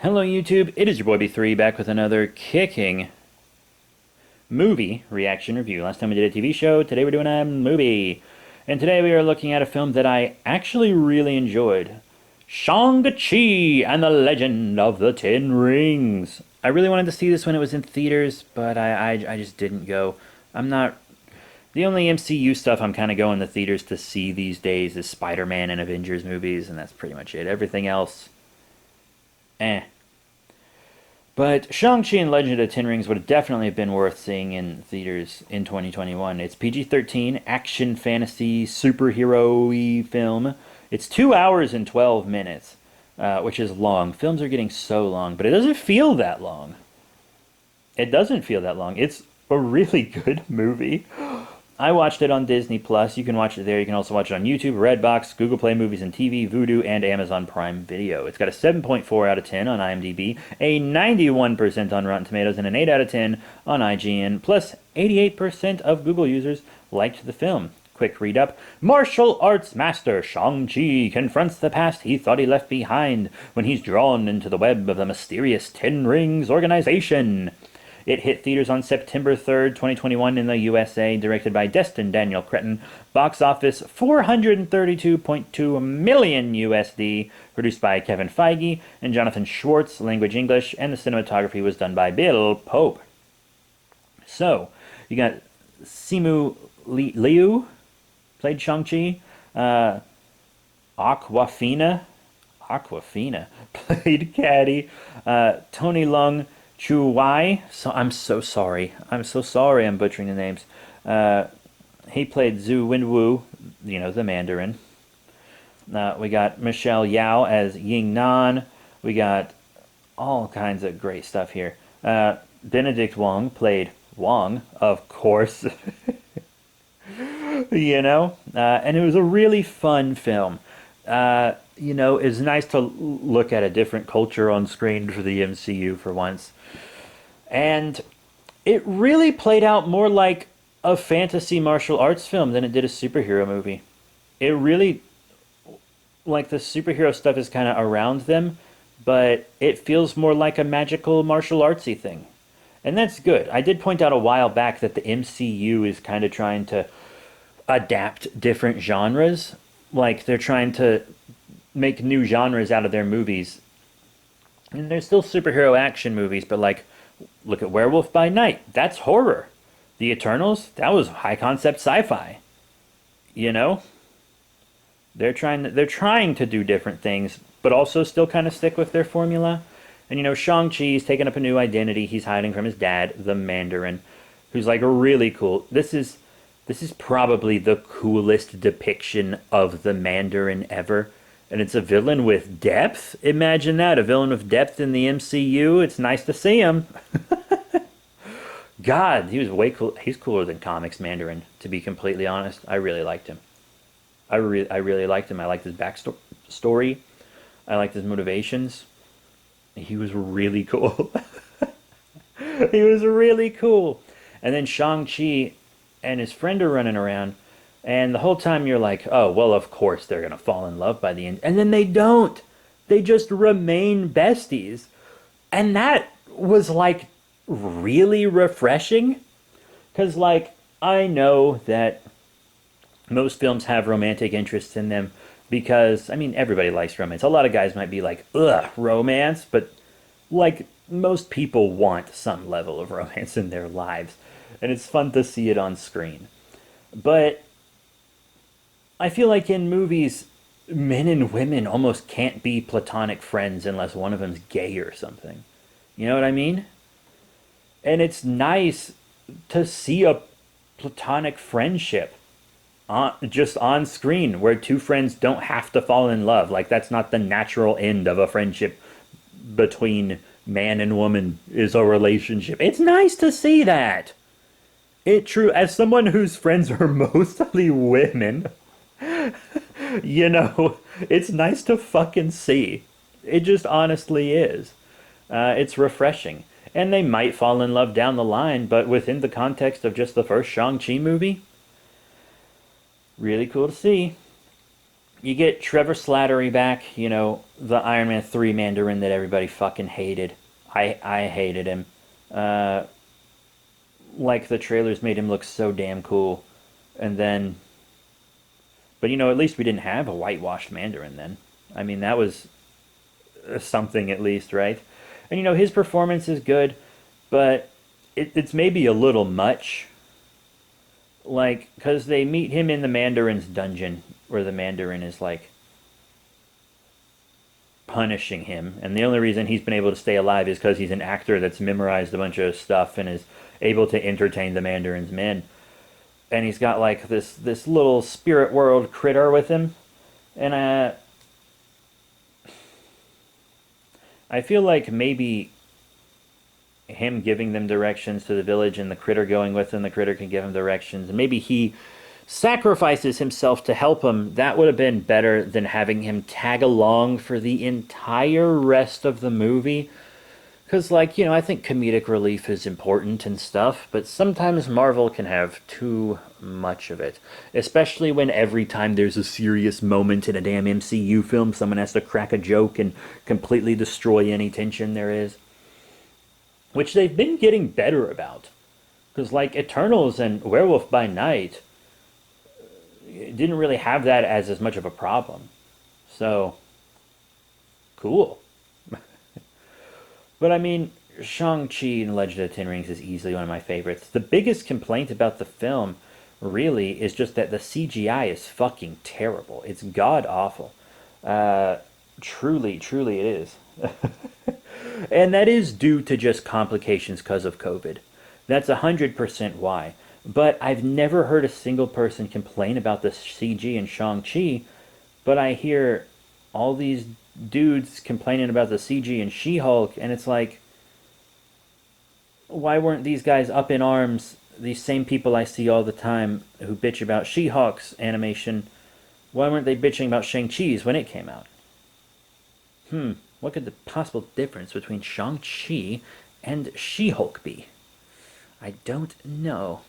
Hello YouTube, it is your boy B3 back with another kicking movie reaction review. Last time we did a TV show, today we're doing a movie. And today we are looking at a film that I actually really enjoyed. Shang-Chi and the Legend of the Ten Rings. I really wanted to see this when it was in theaters, but I just didn't go. I'm not... The only MCU stuff I'm kind of going to theaters to see these days is Spider-Man and Avengers movies, and that's pretty much it. Everything else, eh. But Shang-Chi and Legend of the Ten Rings would definitely have been worth seeing in theaters in 2021. It's PG-13, action, fantasy, superhero-y film. It's 2 hours and 12 minutes, which is long. Films are getting so long, but it doesn't feel that long. It doesn't feel that long. It's a really good movie. I watched it on Disney Plus. You can watch it there. You can also watch it on YouTube, Redbox, Google Play Movies and TV, Vudu, and Amazon Prime Video. It's got a 7.4 out of 10 on IMDb, a 91% on Rotten Tomatoes, and an 8 out of 10 on IGN. Plus, 88% of Google users liked the film. Quick read up. Martial arts master Shang-Chi confronts the past he thought he left behind when he's drawn into the web of the mysterious Ten Rings organization. It hit theaters on September 3rd, 2021 in the USA, directed by Destin Daniel Cretton. Box office $432.2 million USD, produced by Kevin Feige and Jonathan Schwartz, language English, and the cinematography was done by Bill Pope. So, you got Simu Liu, played Shang-Chi. Aquafina, played Caddy. Tony Leung Chu Wai, so I'm so sorry. I'm butchering the names. He played Zhu Wenwu, the Mandarin. We got Michelle Yao as Ying Nan. We got all kinds of great stuff here. Benedict Wong played Wong, of course. And it was a really fun film. It's nice to look at a different culture on screen for the MCU for once. And it really played out more like a fantasy martial arts film than it did a superhero movie. It really, like, the superhero stuff is kind of around them, but it feels more like a magical martial artsy thing. And that's good. I did point out a while back that the MCU is kind of trying to adapt different genres. Like, they're trying to make new genres out of their movies. And there's still superhero action movies, but like, look at Werewolf by Night. That's horror. The Eternals, that was high concept sci-fi. They're trying to do different things, but also still kind of stick with their formula. And Shang-Chi's taken up a new identity. He's hiding from his dad, the Mandarin, who's like really cool. This is probably the coolest depiction of the Mandarin ever. And it's a villain with depth. Imagine that, a villain with depth in the MCU. It's nice to see him. God, he was way cool. He's cooler than comics Mandarin, to be completely honest. I really liked him. I really liked him. I liked his backstory. I liked his motivations. He was really cool. He was really cool. And then Shang-Chi and his friend are running around. And the whole time you're like, oh, well, of course they're going to fall in love by the end. And then they don't. They just remain besties. And that was, like, really refreshing. Because, like, I know that most films have romantic interests in them. Because, everybody likes romance. A lot of guys might be like, ugh, romance. But, like, most people want some level of romance in their lives. And it's fun to see it on screen. But I feel like in movies, men and women almost can't be platonic friends unless one of them's gay or something. You know what I mean? And it's nice to see a platonic friendship just on screen where two friends don't have to fall in love. Like, that's not the natural end of a friendship between man and woman, is a relationship. It's nice to see that. As someone whose friends are mostly women, it's nice to fucking see. It just honestly is. It's refreshing. And they might fall in love down the line, but within the context of just the first Shang-Chi movie, really cool to see. You get Trevor Slattery back, you know, the Iron Man 3 Mandarin that everybody fucking hated. I hated him. Uh, like the trailers made him look so damn cool. And then, but you know, at least we didn't have a whitewashed Mandarin then. I mean, that was something at least, right? And you know, his performance is good, but it's maybe a little much. Like, because they meet him in the Mandarin's dungeon, where the Mandarin is like punishing him, and the only reason he's been able to stay alive is because he's an actor that's memorized a bunch of stuff and is able to entertain the Mandarin's men. And he's got like this little spirit world critter with him, and I feel like maybe him giving them directions to the village and the critter going with him, the critter can give him directions, and maybe he sacrifices himself to help him. That would have been better than having him tag along for the entire rest of the movie. Because, like, you know, I think comedic relief is important and stuff, but sometimes Marvel can have too much of it. Especially when every time there's a serious moment in a damn MCU film, someone has to crack a joke and completely destroy any tension there is. Which they've been getting better about. Because, like, Eternals and Werewolf by Night didn't really have that as much of a problem. So, cool. But I mean, Shang-Chi and Legend of the Ten Rings is easily one of my favorites. The biggest complaint about the film, really, is just that the CGI is fucking terrible. It's god-awful. Truly, truly it is. And that is due to just complications because of COVID. That's 100% why. But I've never heard a single person complain about the CG in Shang-Chi, but I hear all these dudes complaining about the CG in She-Hulk, and it's like, why weren't these guys up in arms? These same people I see all the time who bitch about She-Hulk's animation, why weren't they bitching about Shang-Chi's when it came out? What could the possible difference between Shang-Chi and She-Hulk be? I don't know.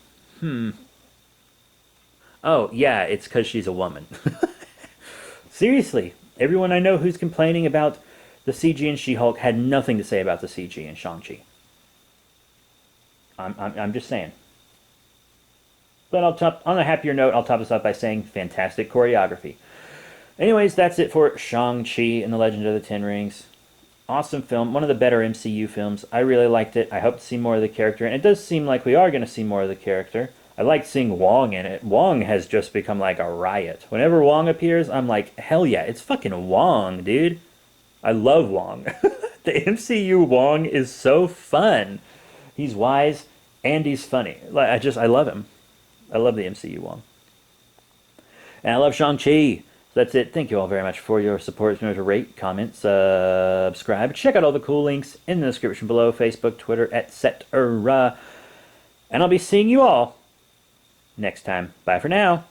Oh, yeah, it's because she's a woman. Seriously, everyone I know who's complaining about the CG in She-Hulk had nothing to say about the CG in Shang-Chi. I'm just saying. But on a happier note, I'll top this up by saying fantastic choreography. Anyways, that's it for Shang-Chi and the Legend of the Ten Rings. Awesome film, one of the better MCU films. I really liked it. I hope to see more of the character, and it does seem like we are going to see more of the character. I like seeing Wong in it. Wong has just become like a riot. Whenever Wong appears, I'm like, hell yeah, it's fucking Wong, dude. I love Wong. The MCU Wong is so fun. He's wise and he's funny. I love him. I love the MCU Wong. And I love Shang-Chi. So that's it. Thank you all very much for your support. Remember to rate, comment, subscribe. Check out all the cool links in the description below. Facebook, Twitter, etc. And I'll be seeing you all next time. Bye for now.